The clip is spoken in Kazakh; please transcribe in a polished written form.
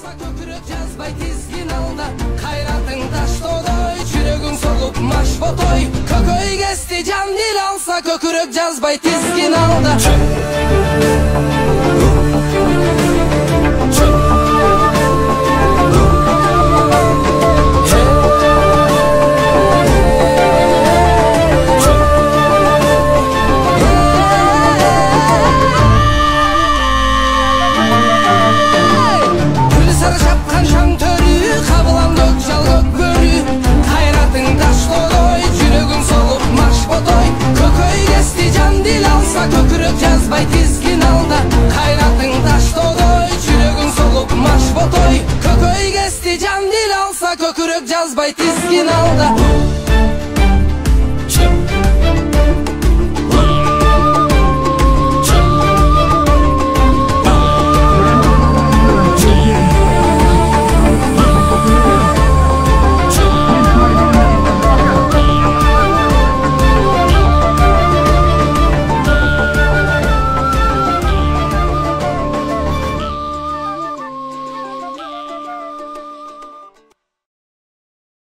alsa kökürüp жазбай тизгин алда кайратың таштоодой жүрөгүң согуп машботой көкөй кести жан дил алса көкүрөк жазбай тизгин алда көкүрөк жазбай тизгин алда кайратың таштоодой жүрөгүң согуп машботой көкөй кести жан дил алса көкүрөк жазбай тизгин алда